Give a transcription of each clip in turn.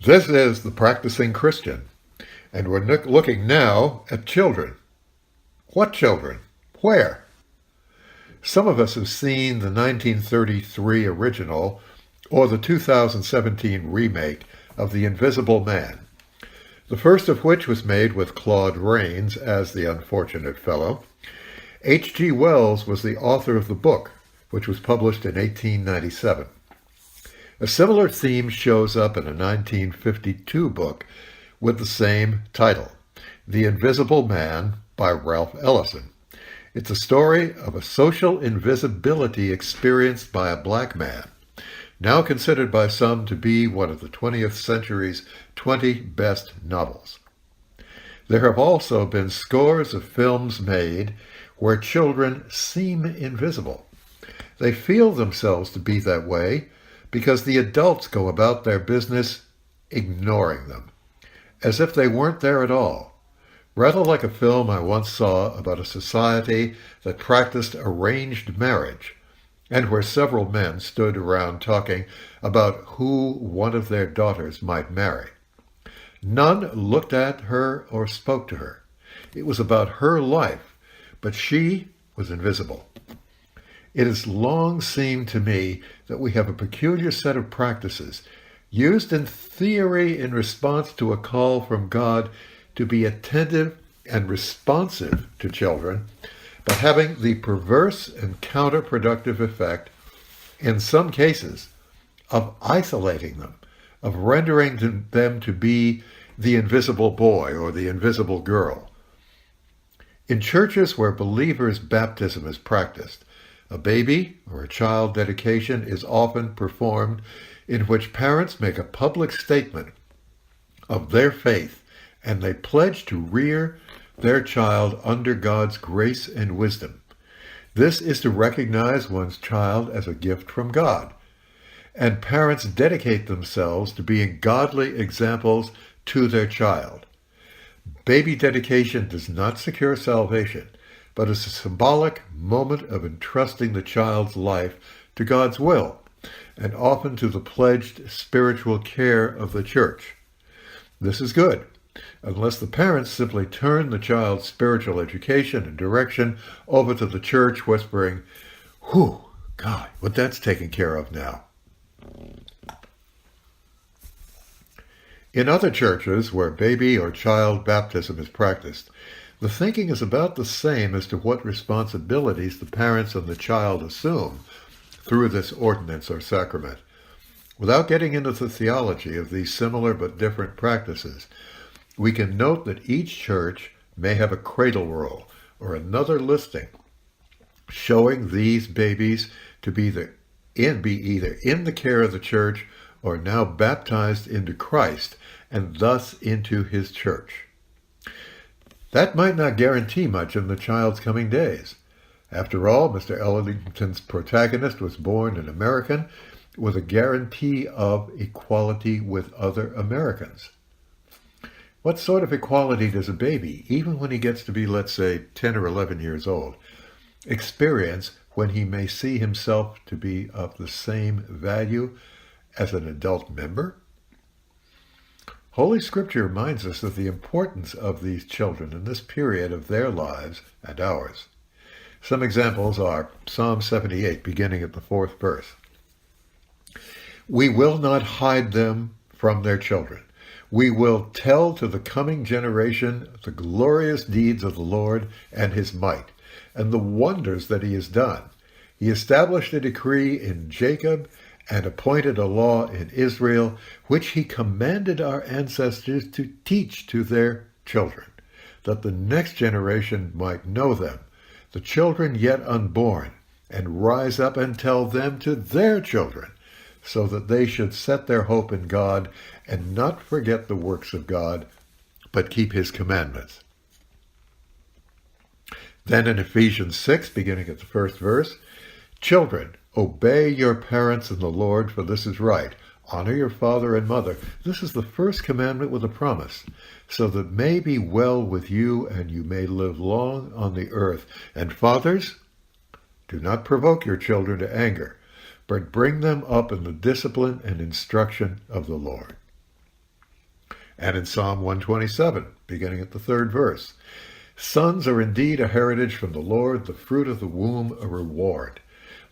This is The Practicing Christian, and we're looking now at children. What children? Where? Some of us have seen the 1933 original or the 2017 remake of The Invisible Man, the first of which was made with Claude Rains as the unfortunate fellow. H.G. Wells was the author of the book, which was published in 1897. A similar theme shows up in a 1952 book with the same title, The Invisible Man by Ralph Ellison. It's a story of a social invisibility experienced by a black man, now considered by some to be one of the 20th century's 20 best novels. There have also been scores of films made where children seem invisible. They feel themselves to be that way because the adults go about their business ignoring them, as if they weren't there at all. Rather like a film I once saw about a society that practiced arranged marriage, and where several men stood around talking about who one of their daughters might marry. None looked at her or spoke to her. It was about her life, but she was invisible. It has long seemed to me that we have a peculiar set of practices used in theory in response to a call from God to be attentive and responsive to children, but having the perverse and counterproductive effect, in some cases, of isolating them, of rendering them to be the invisible boy or the invisible girl. In churches where believers' baptism is practiced, a baby or a child dedication is often performed in which parents make a public statement of their faith and they pledge to rear their child under God's grace and wisdom. This is to recognize one's child as a gift from God, and parents dedicate themselves to being godly examples to their child. Baby dedication does not secure salvation, but is a symbolic moment of entrusting the child's life to God's will, and often to the pledged spiritual care of the church. This is good, unless the parents simply turn the child's spiritual education and direction over to the church, whispering, "Whew, God, what that's taken care of now." In other churches where baby or child baptism is practiced, the thinking is about the same as to what responsibilities the parents and the child assume through this ordinance or sacrament. Without getting into the theology of these similar but different practices, we can note that each church may have a cradle roll or another listing showing these babies to be either in the care of the church or now baptized into Christ and thus into his church. That might not guarantee much in the child's coming days. After all, Mr. Ellington's protagonist was born an American with a guarantee of equality with other Americans. What sort of equality does a baby, even when he gets to be, let's say, 10 or 11 years old, experience when he may see himself to be of the same value as an adult member? Holy Scripture reminds us of the importance of these children in this period of their lives and ours. Some examples are Psalm 78, beginning at the 4th verse. We will not hide them from their children. We will tell to the coming generation the glorious deeds of the Lord and his might, and the wonders that he has done. He established a decree in Jacob and appointed a law in Israel, which he commanded our ancestors to teach to their children, that the next generation might know them, the children yet unborn, and rise up and tell them to their children, so that they should set their hope in God and not forget the works of God, but keep his commandments. Then in Ephesians 6, beginning at the 1st verse, children, obey your parents in the Lord, for this is right. Honor your father and mother. This is the first commandment with a promise, so that it may be well with you and you may live long on the earth. And fathers, do not provoke your children to anger, but bring them up in the discipline and instruction of the Lord. And in Psalm 127, beginning at the 3rd verse, sons are indeed a heritage from the Lord, the fruit of the womb a reward.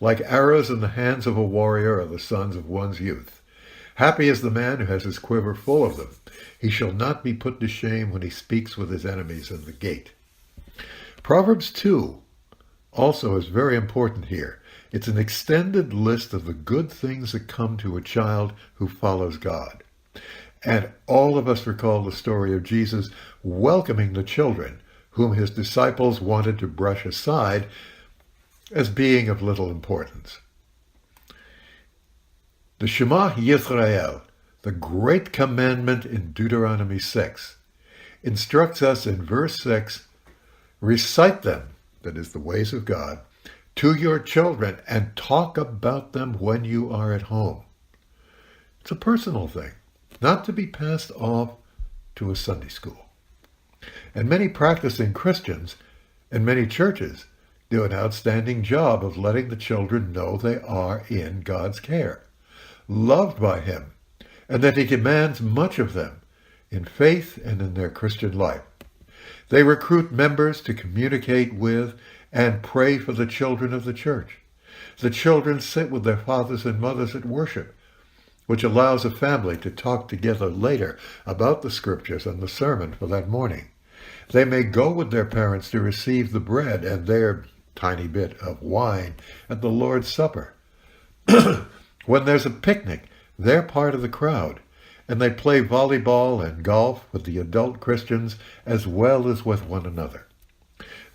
Like arrows in the hands of a warrior are the sons of one's youth. Happy is the man who has his quiver full of them. He shall not be put to shame when he speaks with his enemies in the gate. Proverbs 2 also is very important here. It's an extended list of the good things that come to a child who follows God. And all of us recall the story of Jesus welcoming the children whom his disciples wanted to brush aside as being of little importance. The Shema Yisrael, the great commandment in Deuteronomy 6, instructs us in verse 6, recite them, that is the ways of God, to your children and talk about them when you are at home. It's a personal thing, not to be passed off to a Sunday school. And many practicing Christians and many churches do an outstanding job of letting the children know they are in God's care, loved by him, and that he demands much of them in faith and in their Christian life. They recruit members to communicate with and pray for the children of the church. The children sit with their fathers and mothers at worship, which allows a family to talk together later about the scriptures and the sermon for that morning. They may go with their parents to receive the bread and their tiny bit of wine at the Lord's Supper. When there's a picnic, they're part of the crowd, and they play volleyball and golf with the adult Christians as well as with one another.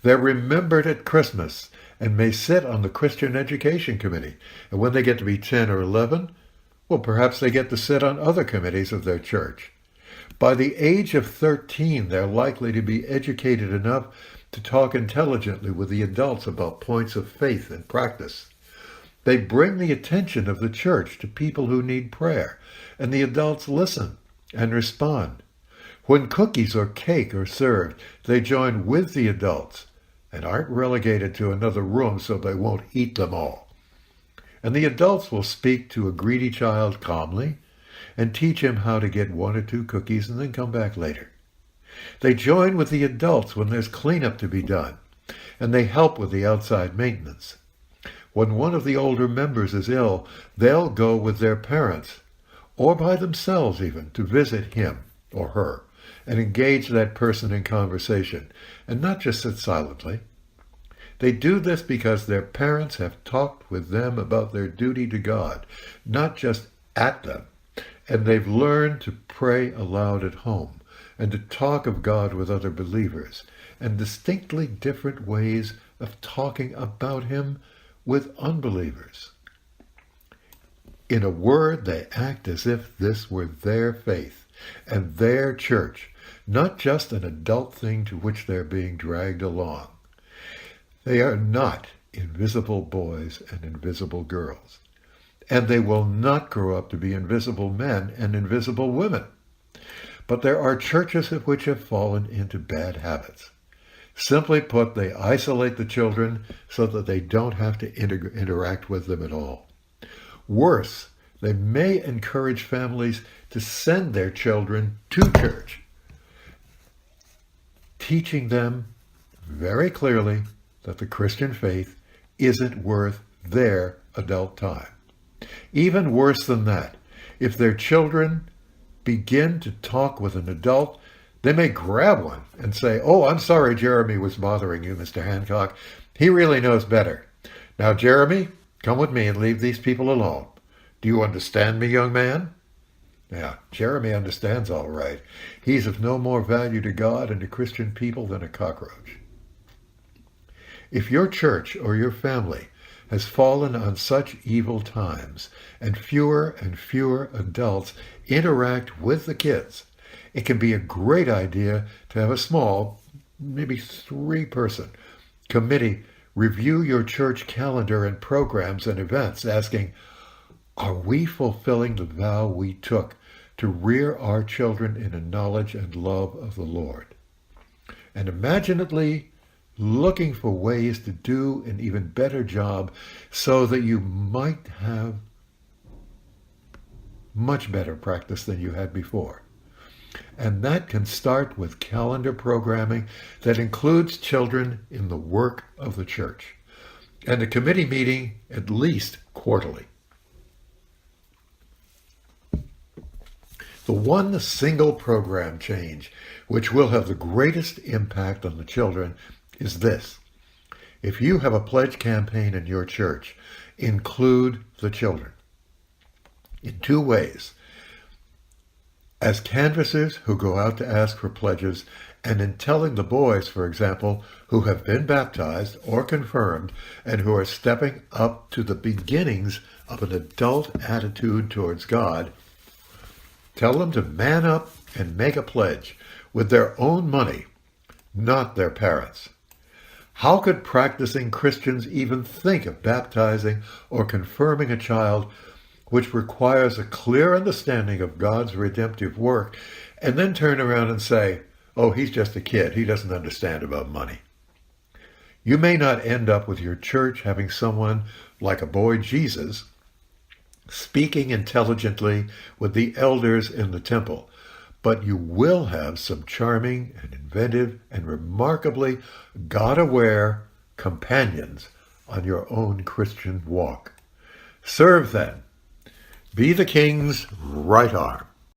They're remembered at Christmas and may sit on the Christian Education Committee, and when they get to be 10 or 11, well, perhaps they get to sit on other committees of their church. By the age of 13, they're likely to be educated enough to talk intelligently with the adults about points of faith and practice. They bring the attention of the church to people who need prayer, and the adults listen and respond. When cookies or cake are served, they join with the adults and aren't relegated to another room so they won't eat them all. And the adults will speak to a greedy child calmly and teach him how to get 1 or 2 cookies and then come back later. They join with the adults when there's cleanup to be done, and they help with the outside maintenance. When one of the older members is ill, they'll go with their parents, or by themselves even, to visit him or her and engage that person in conversation, and not just sit silently. They do this because their parents have talked with them about their duty to God, not just at them, and they've learned to pray aloud at home and to talk of God with other believers, and distinctly different ways of talking about him with unbelievers. In a word, they act as if this were their faith and their church, not just an adult thing to which they're being dragged along. They are not invisible boys and invisible girls, and they will not grow up to be invisible men and invisible women. But there are churches which have fallen into bad habits. Simply put, they isolate the children so that they don't have to interact with them at all. Worse, they may encourage families to send their children to church, teaching them very clearly that the Christian faith isn't worth their adult time. Even worse than that, if their children begin to talk with an adult, they may grab one and say, "Oh, I'm sorry Jeremy was bothering you, Mr. Hancock. He really knows better. Now, Jeremy, come with me and leave these people alone. Do you understand me, young man?" Yeah, Jeremy understands all right. He's of no more value to God and to Christian people than a cockroach. If your church or your family has fallen on such evil times, and fewer adults interact with the kids, it can be a great idea to have a small, maybe 3-person committee review your church calendar and programs and events, asking, are we fulfilling the vow we took to rear our children in a knowledge and love of the Lord? And imaginatively looking for ways to do an even better job so that you might have much better practice than you had before. And that can start with calendar programming that includes children in the work of the church, and a committee meeting at least quarterly. The one single program change which will have the greatest impact on the children is this. If you have a pledge campaign in your church, include the children in two ways. As canvassers who go out to ask for pledges, and in telling the boys, for example, who have been baptized or confirmed and who are stepping up to the beginnings of an adult attitude towards God, tell them to man up and make a pledge with their own money, not their parents'. How could practicing Christians even think of baptizing or confirming a child which requires a clear understanding of God's redemptive work, and then turn around and say, oh, he's just a kid, he doesn't understand about money? You may not end up with your church having someone like a boy Jesus speaking intelligently with the elders in the temple, but you will have some charming and inventive and remarkably God-aware companions on your own Christian walk. Serve then. Be the king's right arm.